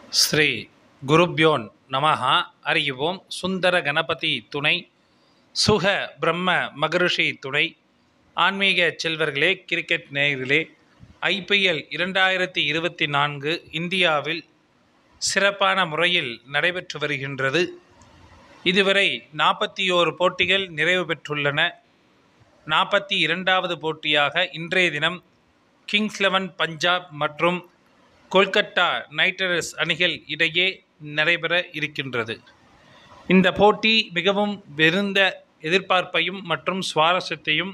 ஸ்ரீ குருப்யோன் நமஹ. அறிவோம். சுந்தர கணபதி துணை, சுக பிரம்ம மகரிஷி துணை. ஆன்மீக செல்வர்களே, கிரிக்கெட் நேயர்களே, IPL 2024 இந்தியாவில் சிறப்பான முறையில் நடைபெற்று வருகின்றது. இதுவரை 41 போட்டிகள் நிறைவு பெற்றுள்ளன. 42வது போட்டியாக இன்றைய தினம் கிங்ஸ் 11 பஞ்சாப் மற்றும் கொல்கத்தா நைட் ரைடர்ஸ் அணிகள் இடையே நடைபெற இருக்கின்றது. இந்த போட்டி மிகவும் வெகுந்த எதிர்பார்ப்பையும் மற்றும் சுவாரஸ்யத்தையும்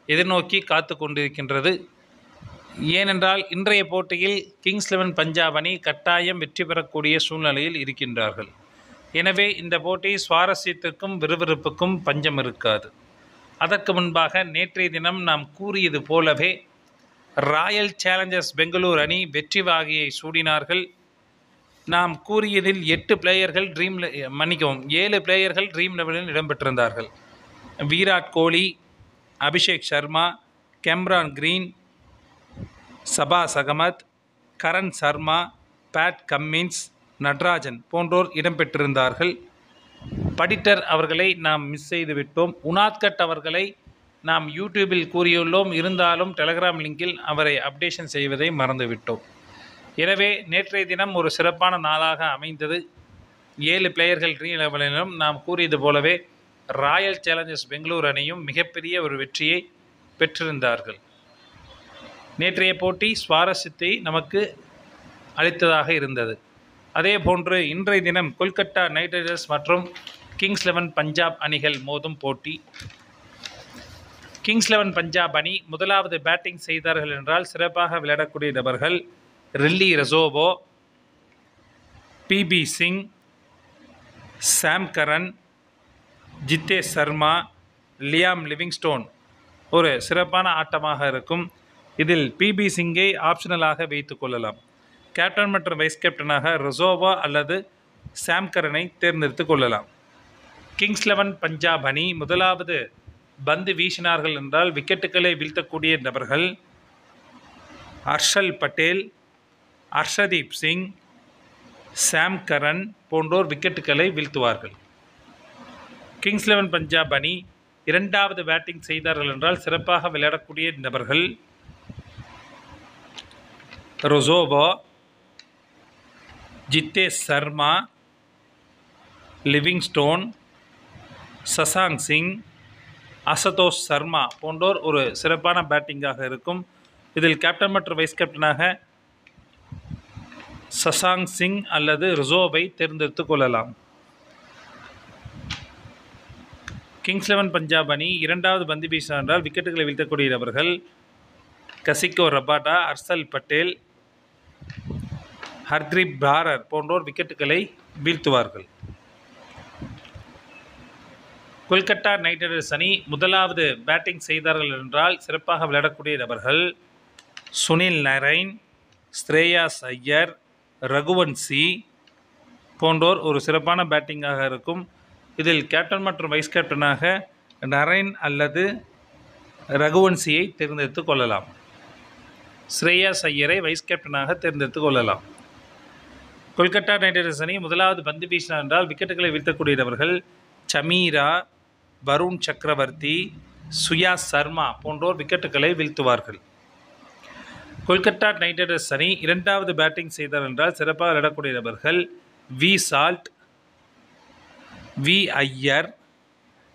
எதிர்நோக்கி காத்து கொண்டிருக்கின்றது. ஏனென்றால் இன்றைய போட்டியில் கிங்ஸ் 11 பஞ்சாப் அணி கட்டாயம் வெற்றி பெறக்கூடிய சூழ்நிலையில் இருக்கின்றார்கள். எனவே இந்த போட்டி சுவாரஸ்யத்திற்கும் விறுவிறுப்புக்கும் பஞ்சம் இருக்காது. அதற்கு முன்பாக நேற்றைய தினம் நாம் கூறியது போலவே ராயல் சேலஞ்சர்ஸ் பெங்களூர் அணி வெற்றி வாகையை சூடினார்கள். நாம் கூறியதில் 7 பிளேயர்கள் ட்ரீம் லெவலில் இடம்பெற்றிருந்தார்கள். Virat Kohli, Abhishek Sharma, Cameron Green, Shahbaz Ahmed, Karan Sharma, Pat Cummins, Natarajan போன்றோர் இடம்பெற்றிருந்தார்கள். படிட்டர் அவர்களை நாம் மிஸ் செய்து விட்டோம். உனாத்கட் அவர்களை நாம் யூடியூபில் கூறியுள்ளோம். இருந்தாலும் டெலகிராம் லிங்கில் அவரை அப்டேஷன் செய்வதை மறந்துவிட்டோம். எனவே நேற்றைய தினம் ஒரு சிறப்பான நாளாக அமைந்தது. 7 பிளேயர்கள் ட்ரீம் லெவலிலும் நாம் கூறியது போலவே ராயல் சேலஞ்சர்ஸ் பெங்களூர் அணியும் மிகப்பெரிய ஒரு வெற்றியை பெற்றிருந்தார்கள். நேற்றைய போட்டி சுவாரஸ்யத்தை நமக்கு அளித்ததாக இருந்தது. அதே போன்று இன்றைய தினம் கொல்கத்தா நைட் ரைடர்ஸ் மற்றும் கிங்ஸ் 11 பஞ்சாப் அணிகள் மோதும் போட்டி. கிங்ஸ் 11 பஞ்சாப் அணி முதலாவது பேட்டிங் செய்தார்கள் என்றால் சிறப்பாக விளையாடக்கூடிய நபர்கள் ரில்லி ரசோவோ, PB சிங், சாம் கரன், ஜித்தேஷ் சர்மா, லியாம் லிவிங்ஸ்டோன் ஒரு சிறப்பான ஆட்டமாக இருக்கும். இதில் PB சிங்கை ஆப்ஷனலாக வைத்துக் கொள்ளலாம். கேப்டன் மற்றும் வைஸ் கேப்டனாக ரசோவா அல்லது சாம் கரனை தேர்ந்தெடுத்து கொள்ளலாம். கிங்ஸ் 11 பஞ்சாப் அணி முதலாவது பந்து வீசினார்கள் என்றால் விக்கெட்டுகளை வீழ்த்தக்கூடிய நபர்கள் ஹர்ஷல் பட்டேல், ஹர்ஷதீப் சிங், சாம் கரன் போன்றோர் விக்கெட்டுகளை வீழ்த்துவார்கள். கிங்ஸ் 11 பஞ்சாப் அணி இரண்டாவது பேட்டிங் செய்தார்கள் என்றால் சிறப்பாக விளையாடக்கூடிய நபர்கள் ரசோவா, ஜித்தேஷ் சர்மா, லிவிங்ஸ்டோன், சசாங் சிங், அசதோஷ் சர்மா போன்றோர் ஒரு சிறப்பான பேட்டிங்காக இருக்கும். இதில் கேப்டன் மற்றும் வைஸ் கேப்டனாக சசாங் சிங் அல்லது ரிசோவை தேர்ந்தெடுத்து கொள்ளலாம். கிங்ஸ் 11 பஞ்சாப் அணி இரண்டாவது பந்து வீசினார் என்றால் விக்கெட்டுகளை வீழ்த்தக்கூடியவர்கள் கசிகோ ரபாடா, ஹர்ஷல் பட்டேல், ஹர்தீப் பாரர் போன்றோர் விக்கெட்டுகளை வீழ்த்துவார்கள். கொல்கத்தா நைட் ரைடர்ஸ் அணி முதலாவது பேட்டிங் செய்தார்கள் என்றால் சிறப்பாக விளையாடக்கூடிய நபர்கள் சுனில் நரைன், ஸ்ரேயாஸ் ஐயர், ரகுவன்சி போன்றோர் ஒரு சிறப்பான பேட்டிங்காக இருக்கும். இதில் கேப்டன் மற்றும் வைஸ் கேப்டனாக நரைன் அல்லது ரகுவன்சியை தேர்ந்தெடுத்து கொள்ளலாம். ஸ்ரேயாஸ் ஐயரை வைஸ் கேப்டனாக தேர்ந்தெடுத்து கொள்ளலாம். கொல்கத்தா நைட் ரைடர்ஸ் அணி முதலாவது பந்து வீசினார் என்றால் விக்கெட்டுகளை வீழ்த்தக்கூடியவர்கள் சமீரா, வருண் சக்கரவர்த்தி, சுயாஸ் சர்மா போன்றோர் விக்கெட்டுகளை வீழ்த்துவார்கள். கொல்கத்தா நைட் ரைடர்ஸ் அணி இரண்டாவது பேட்டிங் செய்தார் என்றால் சிறப்பாக விளையாடக்கூடிய நபர்கள் V Salt, V Iyer,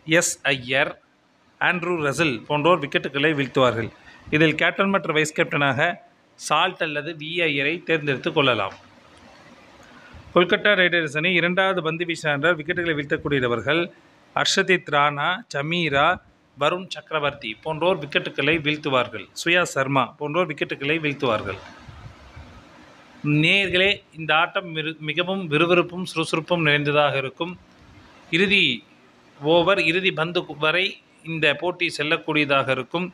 S Iyer, Andrew Russell போன்றோர் விக்கெட்டுகளை வீழ்த்துவார்கள். இதில் கேப்டன் மற்றும் வைஸ் கேப்டனாக சால்ட் அல்லது வி ஐயரை தேர்ந்தெடுத்து கொள்ளலாம். கொல்கத்தா ரைடர்ஸ் அணி இரண்டாவது பந்து வீசினார் என்றால் விக்கெட்டுகளை வீழ்த்தக்கூடியவர்கள் ஹர்ஷதீப் ராணா, சமீரா, வருண் சக்கரவர்த்தி போன்றோர் விக்கெட்டுகளை வீழ்த்துவார்கள். சுயாஸ் சர்மா போன்றோர் விக்கெட்டுகளை வீழ்த்துவார்கள். நேயர்களே, இந்த ஆட்டம் மிகவும் விறுவிறுப்பும் சுறுசுறுப்பும் நிறைந்ததாக இருக்கும். இறுதி ஓவர், இறுதி பந்து வரை இந்த போட்டி செல்லக்கூடியதாக இருக்கும்.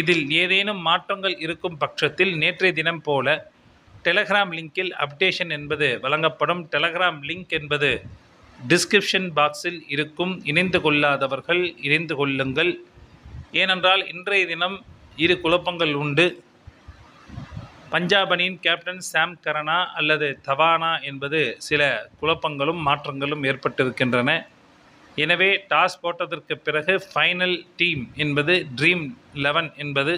இதில் ஏதேனும் மாற்றங்கள் இருக்கும் பட்சத்தில் நேற்றைய தினம் போல டெலகிராம் லிங்கில் அப்டேஷன் என்பது வழங்கப்படும். டெலகிராம் லிங்க் என்பது டிஸ்கிரிப்ஷன் பாக்ஸில் இருக்கும். இணைந்து கொள்ளாதவர்கள் இணைந்து கொள்ளுங்கள். ஏனென்றால் இன்றைய தினம் 2 குழப்பங்கள் உண்டு. பஞ்சாப் அணியின் கேப்டன் சாம் கரனா அல்லது தவானா என்பது சில குழப்பங்களும் மாற்றங்களும் ஏற்பட்டிருக்கின்றன. எனவே டாஸ் போட்டதற்கு பிறகு ஃபைனல் டீம் என்பது ட்ரீம் 11 என்பது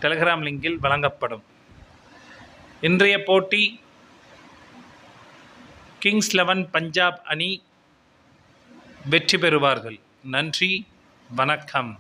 டெலிகிராம் லிங்கில் வழங்கப்படும். இன்றைய போட்டி கிங்ஸ் 11 பஞ்சாப் அணி வெற்றி பெறுவார்கள். நன்றி, வணக்கம்.